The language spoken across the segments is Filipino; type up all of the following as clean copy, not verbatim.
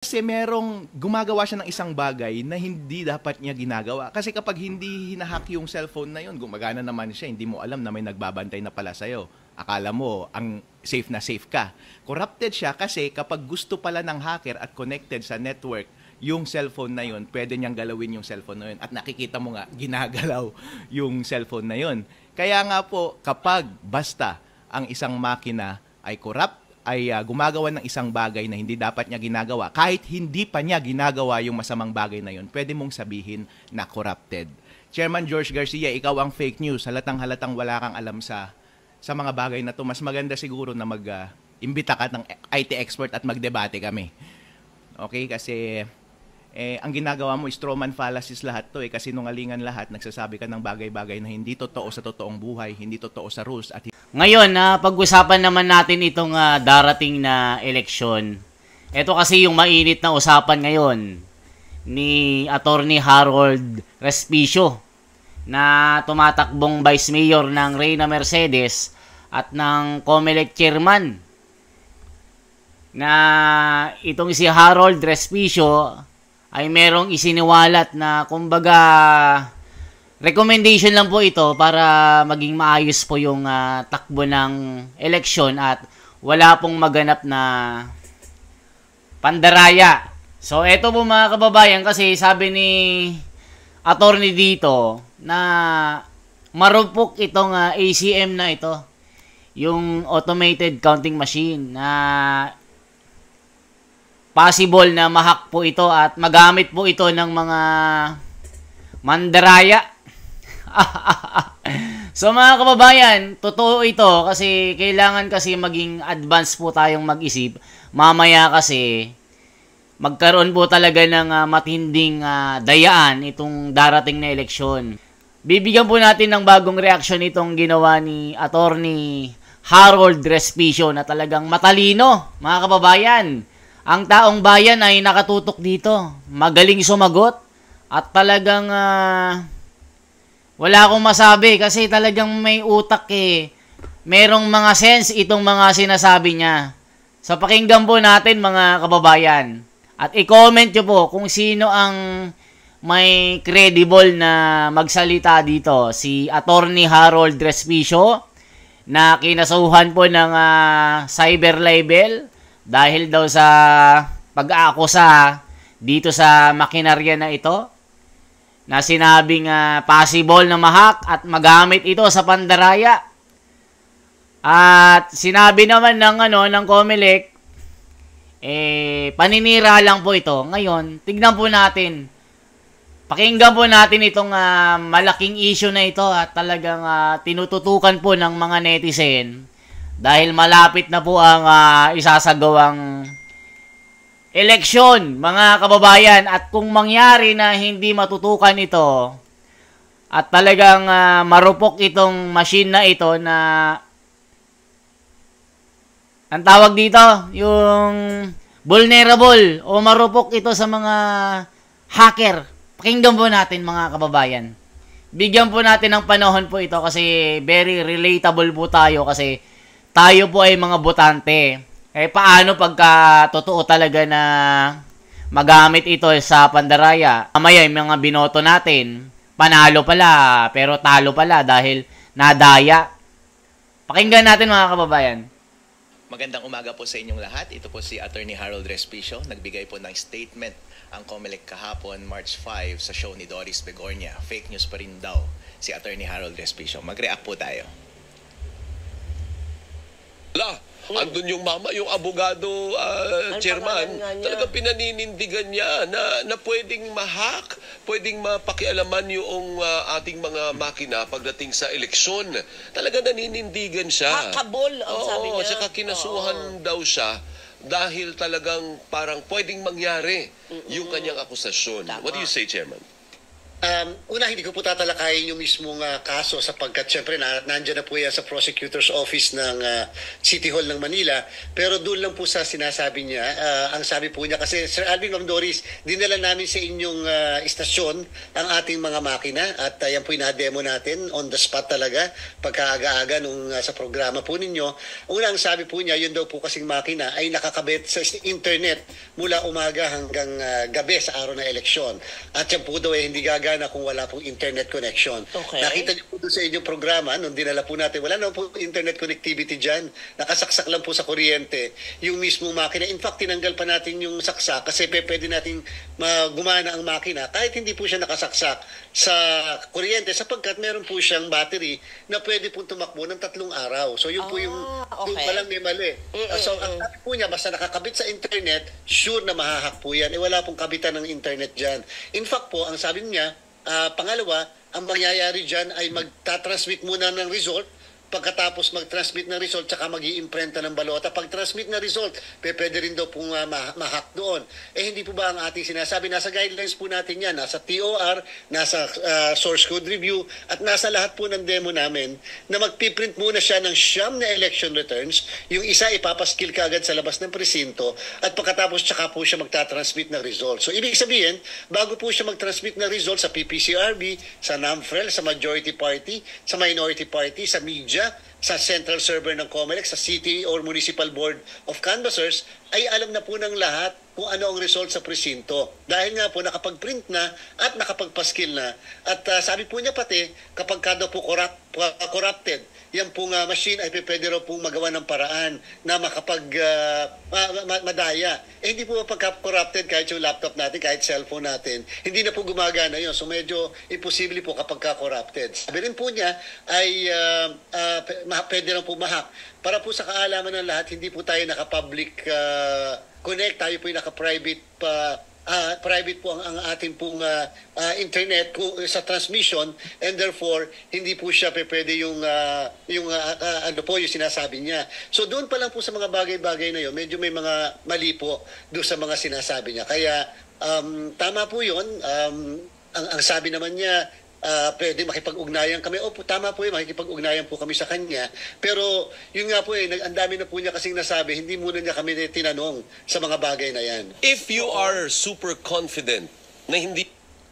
Kasi merong gumagawa siya ng isang bagay na hindi dapat niya ginagawa. Kasi kapag hindi hinahack yung cellphone na yun, gumagana naman siya, hindi mo alam na may nagbabantay na pala sa'yo. Akala mo, ang safe na safe ka. Corrupted siya kasi kapag gusto pala ng hacker at connected sa network, yung cellphone na yun, pwede niyang galawin yung cellphone na yun. At nakikita mo nga, ginagalaw yung cellphone na yun. Kaya nga po, kapag basta ang isang makina ay corrupt, ay gumagawa ng isang bagay na hindi dapat niya ginagawa, kahit hindi pa niya ginagawa yung masamang bagay na yun, pwede mong sabihin na corrupted. Chairman George Garcia, ikaw ang fake news. Halatang wala kang alam sa mga bagay na to. Mas maganda siguro na mag-imbita ka ng IT expert at magdebate kami. Okay? Kasi ang ginagawa mo, strawman fallacies lahat to kasi nungalingan lahat, nagsasabi ka ng bagay-bagay na hindi totoo sa totoong buhay, hindi totoo sa rules. At ngayon, pag-usapan naman natin itong darating na eleksyon. Ito kasi yung mainit na usapan ngayon ni Attorney Harold Respicio na tumatakbong Vice Mayor ng Reyna Mercedes at ng COMELEC Chairman na itong si Harold Respicio ay merong isiniwalat na kumbaga recommendation lang po ito para maging maayos po yung takbo ng eleksyon at wala pong maganap na pandaraya. So, eto po mga kababayan, kasi sabi ni attorney dito na marupok itong ACM na ito, yung automated counting machine, na possible na mahack po ito at magamit po ito ng mga mandaraya. So mga kababayan, totoo ito kasi kailangan kasi maging advance po tayong mag-isip. Mamaya kasi magkaroon po talaga ng matinding dayaan itong darating na eleksyon. Bibigyan po natin ng bagong reaksyon itong ginawa ni Attorney Harold Respicio na talagang matalino, mga kababayan. Ang taong bayan ay nakatutok dito. Magaling sumagot at talagang wala akong masabi kasi talagang may utak merong mga sense itong mga sinasabi niya. So pakinggan po natin mga kababayan. At i-comment nyo po kung sino ang may credible na magsalita dito. Si Attorney Harold Respicio na kinasuhan po ng cyber libel dahil daw sa pag-aakusa dito sa makinarya na ito, na sinabing possible na mahack at magamit ito sa pandaraya. At sinabi naman ng COMELEC, paninira lang po ito. Ngayon, tignan po natin. Pakinggan po natin itong malaking issue na ito at talagang tinututukan po ng mga netizen dahil malapit na po ang isasagawang eleksyon, mga kababayan. At kung mangyari na hindi matutukan ito at talagang marupok itong machine na ito na ang tawag dito, yung vulnerable o marupok ito sa mga hacker. Pakinggan po natin mga kababayan. Bigyan po natin ng panahon po ito kasi very relatable po tayo kasi tayo po ay mga botante. Paano pagka totoo talaga na magamit ito sa pandaraya? Mamaya yung mga binoto natin, panalo pala, pero talo pala dahil nadaya. Pakinggan natin mga kababayan. magandang umaga po sa inyong lahat. Ito po si Attorney Harold Respicio. Nagbigay po ng statement ang COMELEC kahapon, March 5, sa show ni Doris Begornia. Fake news pa rin daw si Attorney Harold Respicio. Mag-react po tayo. Andun yung mama, yung abogado, chairman, talagang pinaninindigan niya na pwedeng ma-hack, pwedeng mapakialaman yung ating mga makina pagdating sa eleksyon. Talagang naninindigan siya. Hakabol ang sabi niya. Oo, saka kinasuhan daw siya dahil talagang parang pwedeng mangyari yung kanyang akusasyon. Tama. What do you say, chairman? Una, hindi ko po tatalakayin yung mismong kaso sapagkat syempre nandiyan na po yan sa prosecutor's office ng City Hall ng Manila. Pero doon lang po sa sinasabi niya, ang sabi po niya kasi, Sir Alvin, Ma'am Doris, dinala namin sa inyong istasyon ang ating mga makina at yan po ina-demo natin on the spot talaga pagkaaga-aga nung sa programa po ninyo. Una, ang sabi po niya, yun daw po kasing makina ay nakakabit sa internet mula umaga hanggang gabi sa araw ng eleksyon. At yan po daw hindi gagana kung wala pong internet connection. Okay. Nakita niyo po doon sa inyong programa, nung dinala po natin, wala naman po internet connectivity dyan. Nakasaksak lang po sa kuryente yung mismong makina. In fact, tinanggal pa natin yung saksak kasi pwede natin gumana ang makina kahit hindi po siya nakasaksak sa kuryente sapagkat meron po siyang battery na pwede po tumakbo ng 3 araw. So yun po yung palang may mali. So ang sabi po niya, basta nakakabit sa internet, sure na mahahack po yan. Wala pong kabitan ng internet dyan. In fact po, ang sabi niya, pangalawa, ang mangyayari dyan ay magtatransmit muna ng result. Pagkatapos mag-transmit ng result, tsaka mag-iimprenta ng balota. Pag-transmit na result, pwede rin daw pong ma-hack doon. Hindi po ba ang ating sinasabi? Nasa guidelines po natin yan. Nasa TOR, nasa source code review, at nasa lahat po ng demo namin na magpiprint muna siya ng siyam na election returns. Yung isa ipapaskil ka agad sa labas ng presinto at pagkatapos tsaka po siya magtatransmit ng result. So, ibig sabihin, bago po siya mag-transmit ng result sa PPCRB, sa NAMFREL, sa majority party, sa minority party, sa media, sa central server ng COMELEC, sa City or Municipal Board of Canvassers, ay alam na po ng lahat kung ano ang result sa presinto. Dahil nga po nakapag-print na at nakapagpaskil na. At sabi po niya pati, kapag kada po corrupted, yan pong machine ay pwede raw pong magawa ng paraan na madaya. Hindi po pagka-corrupted kahit yung laptop natin, kahit cellphone natin, hindi na po gumagana yun. So medyo imposible po kapag ka-corrupted. Sabi rin po niya ay pwede rin po mahack. Para po sa kaalaman ng lahat, hindi po tayo naka-public connect, tayo po yung naka-private private po ang ating pong internet sa transmission, and therefore hindi po siya pwede yung ano po yung sinasabi niya. So doon pa lang po sa mga bagay-bagay na yun, medyo may mga mali po doon sa mga sinasabi niya. Kaya tama po yun. Ang sabi naman niya, pwede makipag-ugnayan kami. Opo, tama po yun, makikipag-ugnayan po kami sa kanya. Pero yun nga po ang dami na po niya kasing nasabi, hindi muna niya kami tinanong sa mga bagay na yan. If you are super confident na hindi...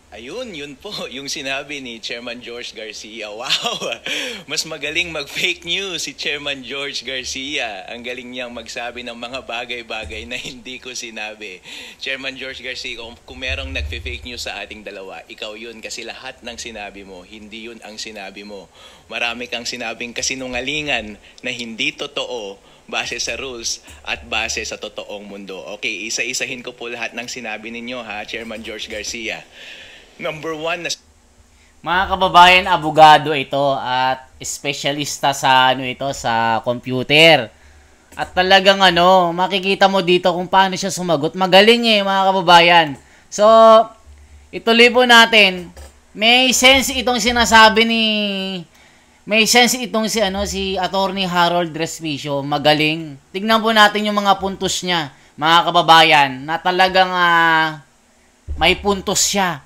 Ayun, yun po, yung sinabi ni Chairman George Garcia. Wow! Mas magaling mag-fake news si Chairman George Garcia. Ang galing niyang magsabi ng mga bagay-bagay na hindi ko sinabi. Chairman George Garcia, kung merong nag-fake news sa ating dalawa, ikaw yun kasi lahat ng sinabi mo, hindi yun ang sinabi mo. Marami kang sinabing kasinungalingan na hindi totoo base sa rules at base sa totoong mundo. Okay, isa-isahin ko po lahat ng sinabi ninyo ha, Chairman George Garcia. Number 1 na... Mga kababayan, abogado ito at espesyalista sa sa computer. At talagang makikita mo dito kung paano siya sumagot. Magaling mga kababayan. So, ituloy po natin. May sense itong sinasabi May sense itong si Attorney Harold Respicio. Magaling. Tignan po natin yung mga puntos niya, mga kababayan, na talagang may puntos siya.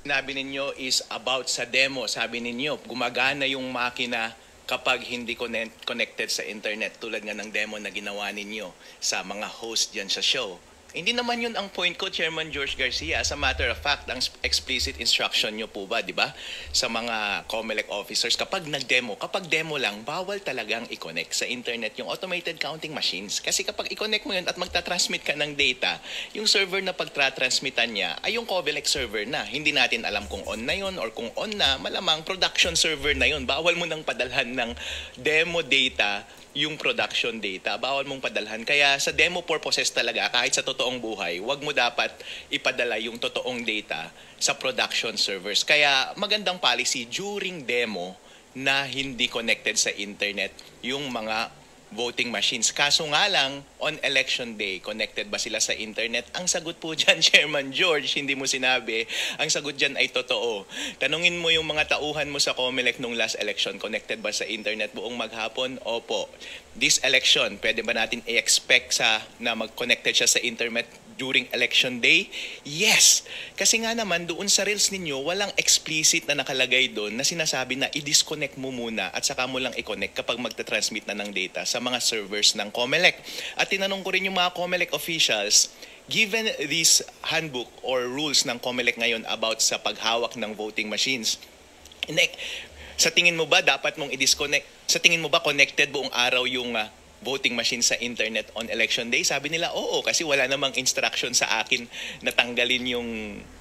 Sinabi ninyo is about sa demo. Sabi ninyo, gumagana yung makina kapag hindi connected sa internet, tulad nga ng demo na ginawa ninyo sa mga host dyan sa show. Hindi naman yun ang point ko, Chairman George Garcia. As a matter of fact, ang explicit instruction nyo po ba, di ba, sa mga COMELEC officers, kapag demo lang, bawal talagang i-connect sa internet yung automated counting machines. Kasi kapag i-connect mo yun at magta-transmit ka ng data, yung server na pagtra-transmitan niya ay yung COMELEC server na. Hindi natin alam kung on na yun or kung on na, malamang production server na yun. Bawal mo nang padalhan ng demo data yung production data, bawal mong padalhan. Kaya sa demo purposes talaga, kahit sa totoong buhay, wag mo dapat ipadala yung totoong data sa production servers. Kaya magandang policy during demo na hindi connected sa internet yung mga voting machines. Kaso nga lang, on election day, connected ba sila sa internet? Ang sagot po dyan, Chairman George, hindi mo sinabi. Ang sagot dyan ay totoo. Tanungin mo yung mga tauhan mo sa COMELEC nung last election, connected ba sa internet buong maghapon? Opo. this election, pwede ba natin i-expect na mag-connected siya sa internet during election day? Yes! Kasi nga naman, doon sa reels ninyo, walang explicit na nakalagay doon na sinasabi na i-disconnect mo muna at saka mo lang i-connect kapag magta-transmit na ng data sa mga servers ng COMELEC. At tinanong ko rin yung mga COMELEC officials, given this handbook or rules ng COMELEC ngayon about sa paghawak ng voting machines, sa tingin mo ba dapat mong i-disconnect? Sa tingin mo ba connected buong araw yung voting machine sa internet on election day? Sabi nila, oo, kasi wala namang instruction sa akin na tanggalin yung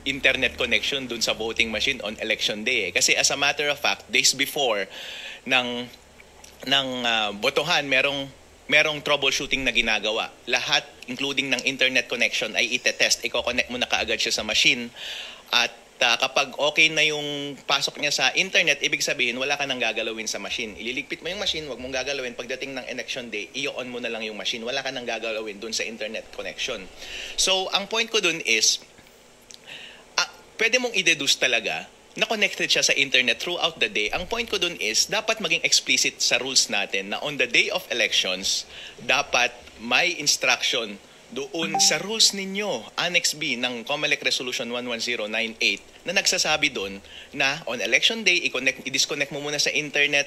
internet connection dun sa voting machine on election day. Kasi as a matter of fact, days before ng botohan, merong troubleshooting na ginagawa. Lahat, including ng internet connection, ay itetest. Iko-connect mo na kaagad siya sa machine at kapag okay na yung pasok niya sa internet, ibig sabihin, wala ka nang gagalawin sa machine. Ililigpit mo yung machine, wag mong gagalawin. Pagdating ng election day, i-on mo na lang yung machine. Wala ka nang gagalawin dun sa internet connection. So, ang point ko dun is, pwede mong i-deduce talaga na connected siya sa internet throughout the day. Ang point ko dun is, dapat maging explicit sa rules natin na on the day of elections, dapat may instruction doon sa rules ninyo, Annex B ng COMELEC Resolution 11098 na nagsasabi doon na on election day, i-disconnect mo muna sa internet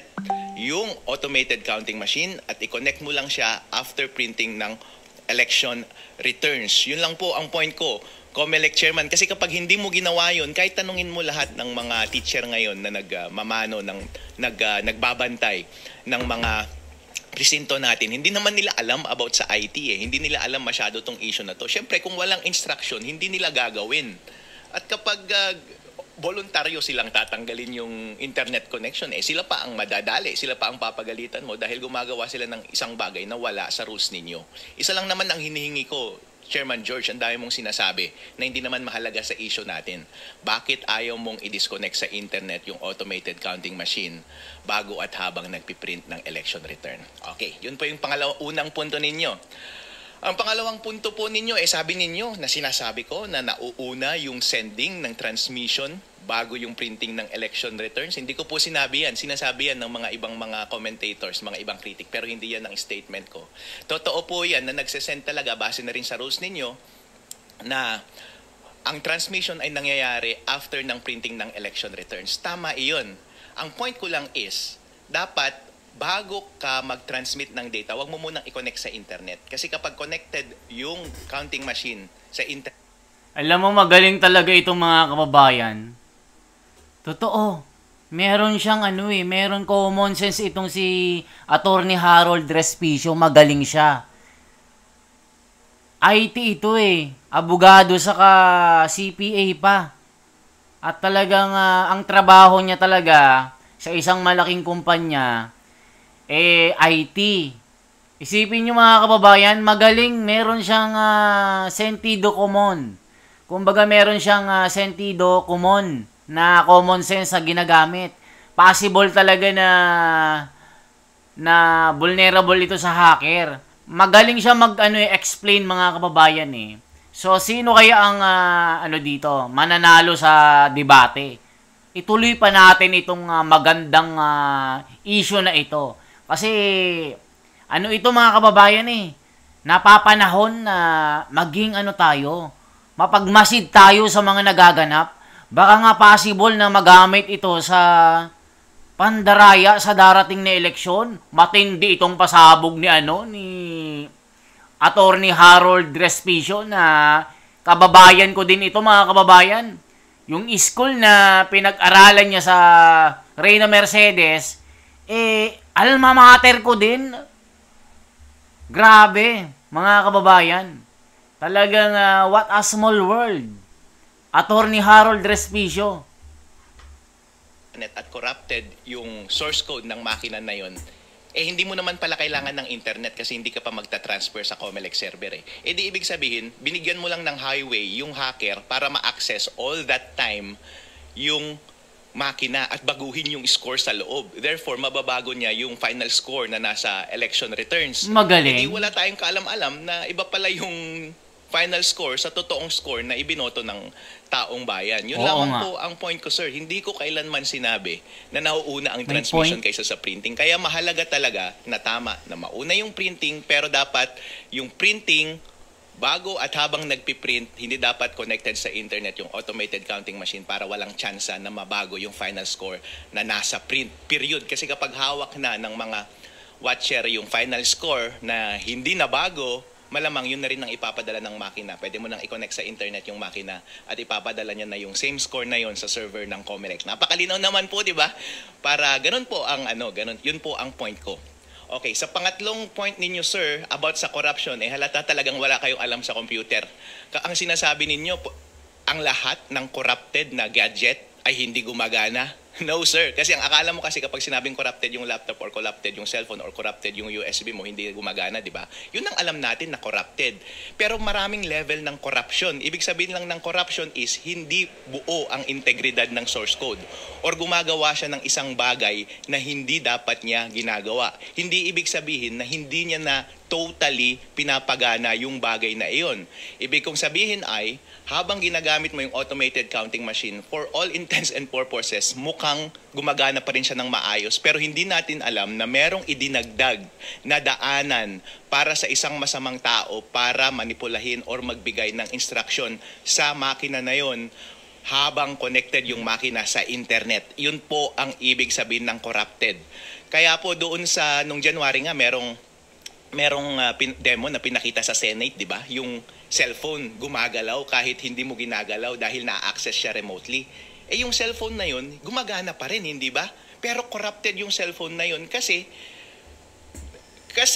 yung automated counting machine at i-connect mo lang siya after printing ng election returns. Yun lang po ang point ko, COMELEC Chairman. Kasi kapag hindi mo ginawa yun, kahit tanungin mo lahat ng mga teacher ngayon na nagbabantay ng mga presinto natin, hindi naman nila alam about sa IT Hindi nila alam masyado tong issue na to. Siyempre, kung walang instruction, hindi nila gagawin. At kapag voluntaryo silang tatanggalin yung internet connection, sila pa ang madadali, sila pa ang papagalitan mo dahil gumagawa sila ng isang bagay na wala sa rules ninyo. Isa lang naman ang hinihingi ko, Chairman George, ang dami mong sinasabi na hindi naman mahalaga sa issue natin. Bakit ayaw mong i-disconnect sa internet yung automated counting machine bago at habang nagpiprint ng election return? Okay, yun po yung unang punto ninyo. Ang pangalawang punto po ninyo, sabi ninyo na sinasabi ko na nauuna yung sending ng transmission bago yung printing ng election returns. Hindi ko po sinabi yan. Sinasabi yan ng mga ibang mga commentators, mga ibang critic, pero hindi yan ang statement ko. Totoo po yan na nagsesend talaga, base na rin sa rules ninyo, na ang transmission ay nangyayari after ng printing ng election returns. Tama iyon. Ang point ko lang is, dapat bago ka mag-transmit ng data, wag mo munang i-connect sa internet. Kasi kapag connected yung counting machine sa internet, alam mo, magaling talaga itong mga kababayan. Totoo. Meron siyang meron common sense itong si Attorney Harold Respicio. Magaling siya. IT ito abogado saka CPA pa. At talagang ang trabaho niya talaga sa isang malaking kumpanya IT. Isipin nyo mga kababayan, magaling, meron siyang sentido común. Kumbaga meron siyang sentido común na common sense na ginagamit. Possible talaga na vulnerable ito sa hacker. Magaling siya explain mga kababayan So sino kaya ang dito mananalo sa debate? Ituloy pa natin itong magandang issue na ito. Kasi, ito mga kababayan napapanahon na maging tayo, mapagmasid tayo sa mga nagaganap. Baka nga possible na magamit ito sa pandaraya sa darating na eleksyon. Matindi itong pasabog ni Attorney Harold Respicio na kababayan ko din ito mga kababayan. Yung school na pinag-aralan niya sa Reyna Mercedes, alma mater ko din. Grabe, mga kababayan. Talagang what a small world. Attorney Harold Respicio. At corrupted yung source code ng makina na yon, hindi mo naman pala kailangan ng internet kasi hindi ka pa magta-transfer sa COMELEC server di ibig sabihin, binigyan mo lang ng highway yung hacker para ma-access all that time yung makina at baguhin yung score sa loob. Therefore, mababago niya yung final score na nasa election returns. Magaling. Wala tayong kaalam-alam na iba pala yung final score sa totoong score na ibinoto ng taong bayan. Yun Oo lamang nga. po ang point ko, sir. Hindi ko kailanman sinabi na nauuna ang May transmission point. kaysa sa printing. Kaya mahalaga talaga na tama na mauna yung printing, pero dapat yung printing bago at habang nagpiprint, hindi dapat connected sa internet yung automated counting machine para walang tsansa na mabago yung final score na nasa print. Period. Kasi kapag hawak na ng mga watcher yung final score na hindi na bago, malamang yun na rin ang ipapadala ng makina. Pwede mo nang i-connect sa internet yung makina at ipapadala niya na yung same score na yon sa server ng Comelec. Napakalinaw naman po, di ba? Para ganun po ang ganun. Yun po ang point ko. Okay, sa pangatlong point ninyo, sir, about sa corruption, halata talagang wala kayong alam sa computer. Ang sinasabi ninyo, ang lahat ng corrupted na gadget ay hindi gumagana. No, sir. Kasi ang akala mo kasi kapag sinabing corrupted yung laptop or corrupted yung cellphone or corrupted yung USB mo, hindi gumagana, di ba? Yun ang alam natin na corrupted. Pero maraming level ng corruption. Ibig sabihin lang ng corruption is hindi buo ang integridad ng source code or gumagawa siya ng isang bagay na hindi dapat niya ginagawa. Hindi ibig sabihin na hindi niya na totally pinapagana yung bagay na iyon. Ibig kong sabihin ay, habang ginagamit mo yung automated counting machine, for all intents and purposes, mukhang gumagana pa rin siya ng maayos. Pero hindi natin alam na merong idinagdag na daanan para sa isang masamang tao para manipulahin or magbigay ng instruction sa makina na yon habang connected yung makina sa internet. Yun po ang ibig sabihin ng corrupted. Kaya po doon sa, nung January nga, merong demo na pinakita sa Senate, di ba? Yung cellphone gumagalaw kahit hindi mo ginagalaw dahil na-access siya remotely. Yung cellphone na yun, gumagana pa rin, hindi ba? Pero corrupted yung cellphone na yun kasi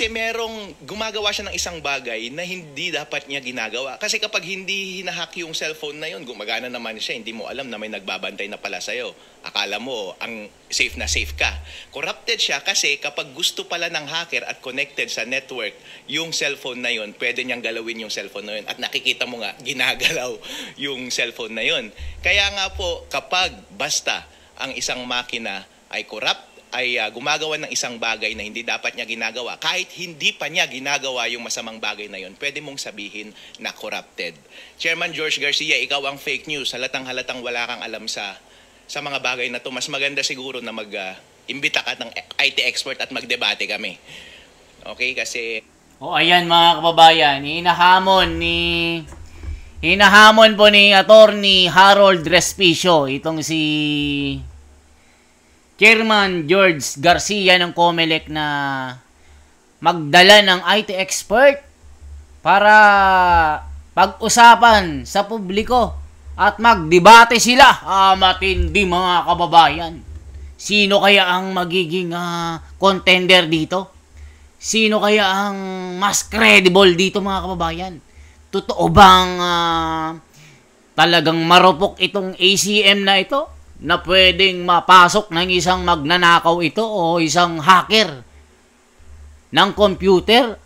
merong gumagawa siya ng isang bagay na hindi dapat niya ginagawa. Kasi kapag hindi hinahack yung cellphone na yun, gumagana naman siya, hindi mo alam na may nagbabantay na pala sa'yo. Akala mo, ang safe na safe ka. Corrupted siya kasi kapag gusto pala ng hacker at connected sa network, yung cellphone na yun, pwede niyang galawin yung cellphone na yun. At nakikita mo nga, ginagalaw yung cellphone na yun. Kaya nga po, kapag basta ang isang makina ay corrupt, ay gumagawa ng isang bagay na hindi dapat niya ginagawa, kahit hindi pa niya ginagawa yung masamang bagay na yon, pwede mong sabihin na corrupted. Chairman George Garcia, ikaw ang fake news. Halatang wala kang alam sa mga bagay na to. Mas maganda siguro na mag-imbita ka ng IT expert at magdebate kami. Okay? Kasi Ayan mga kababayan, hinahamon po ni Attorney Harold Respicio itong si Chairman George Garcia ng Comelec na magdala ng IT expert para pag-usapan sa publiko at magdebate sila. Matindi mga kababayan. Sino kaya ang magiging contender dito? Sino kaya ang mas credible dito mga kababayan? Totoo bang talagang marupok itong ACM na ito? Na pwedeng mapasok ng isang magnanakaw ito o isang hacker ng computer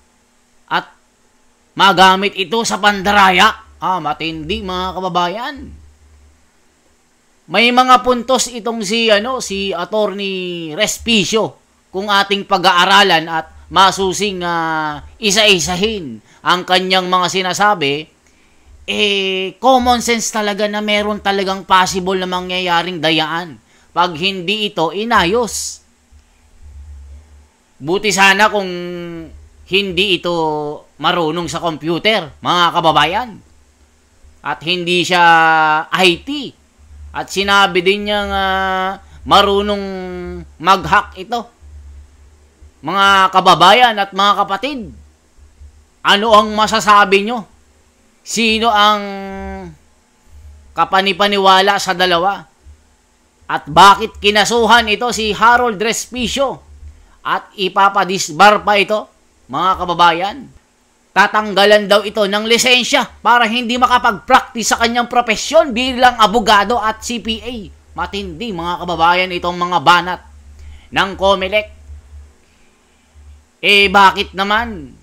at magamit ito sa pandaraya. Matindi mga kababayan. May mga puntos itong si Attorney Respicio kung ating pag-aaralan at masusing isa-isahin ang kanyang mga sinasabi. Common sense talaga na meron talagang possible na mangyayaring dayaan pag hindi ito inayos. Buti sana kung hindi ito marunong sa computer, mga kababayan. At hindi siya IT. At sinabi din niya marunong mag-hack ito. Mga kababayan at mga kapatid, ano ang masasabi nyo? Sino ang kapanipaniwala sa dalawa? At bakit kinasuhan ito si Harold Respicio? At ipapadisbar pa ito, mga kababayan? Tatanggalan daw ito ng lisensya para hindi makapag-practice sa kanyang profesyon bilang abogado at CPA. Matindi mga kababayan itong mga banat ng Comelec. Bakit naman?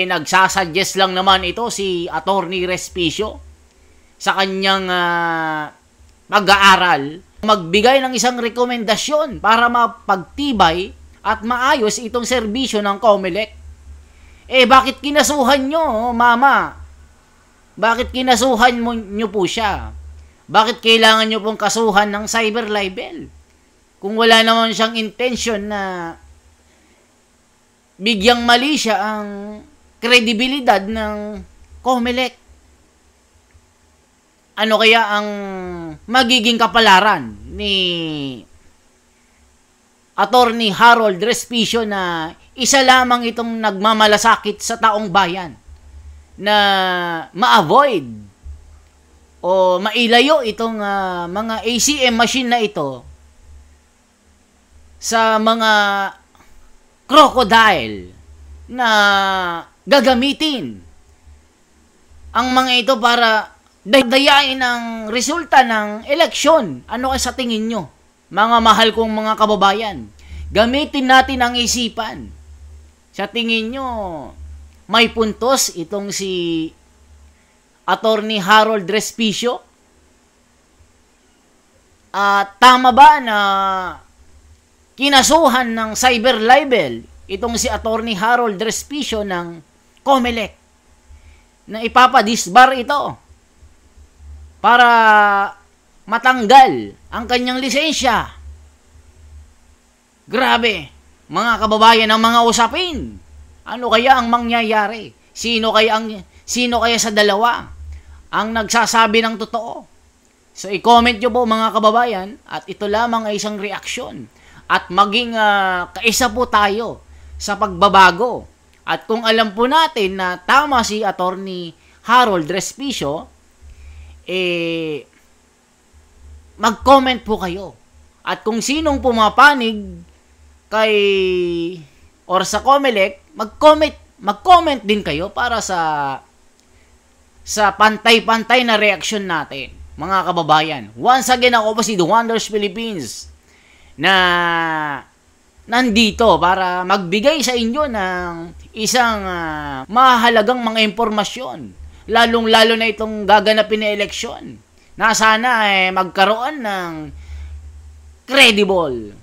Nagsasuggest lang naman ito si Attorney Respicio sa kanyang pag-aaral, magbigay ng isang rekomendasyon para mapagtibay at maayos itong serbisyo ng Comelec. Bakit kinasuhan nyo, mama? Bakit kinasuhan nyo po siya? Bakit kailangan nyo pong kasuhan ng cyber libel? Kung wala naman siyang intention na bigyang mali siya ang kredibilidad ng COMELEC. Ano kaya ang magiging kapalaran ni Attorney Harold Respicio na isa lamang itong nagmamalasakit sa taong bayan na ma-avoid o mailayo itong mga ACM machine na ito sa mga crocodile na gagamitin ang mga ito para dayain ang resulta ng eleksyon. Ano kaya sa tingin nyo? Mga mahal kong mga kababayan, gamitin natin ang isipan. Sa tingin nyo, may puntos itong si Attorney Harold Respicio? Tama ba na kinasuhan ng cyber libel itong si Attorney Harold Respicio ng COMELEC na ipapadisbar ito para matanggal ang kanyang lisensya? Grabe, mga kababayan, ang mga usapin. Ano kaya ang mangyayari? Sino kaya sa dalawa ang nagsasabi ng totoo? So i-comment nyo po mga kababayan, at ito lamang ay isang reaksyon, at maging kaisa po tayo sa pagbabago. At kung alam po natin na tama si Attorney Harold Respicio, mag-comment po kayo. At kung sinong pumapanig kay or sa COMELEC, mag-comment din kayo para sa pantay-pantay na reaksyon natin, mga kababayan. Once again, ako po si The Wonders Philippines na nandito para magbigay sa inyo ng isang mahalagang mga impormasyon, lalong-lalo na itong gaganapin na eleksyon, na sana magkaroon ng credible,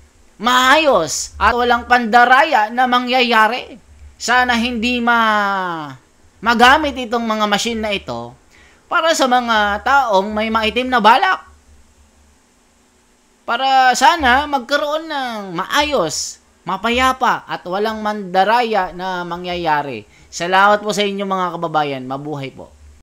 maayos, at walang pandaraya na mangyayari. Sana hindi magamit itong mga machine na ito para sa mga taong may maitim na balak. Para sana magkaroon ng maayos, mapayapa, at walang mandaraya na mangyayari. Salamat po sa inyo mga kababayan. Mabuhay po.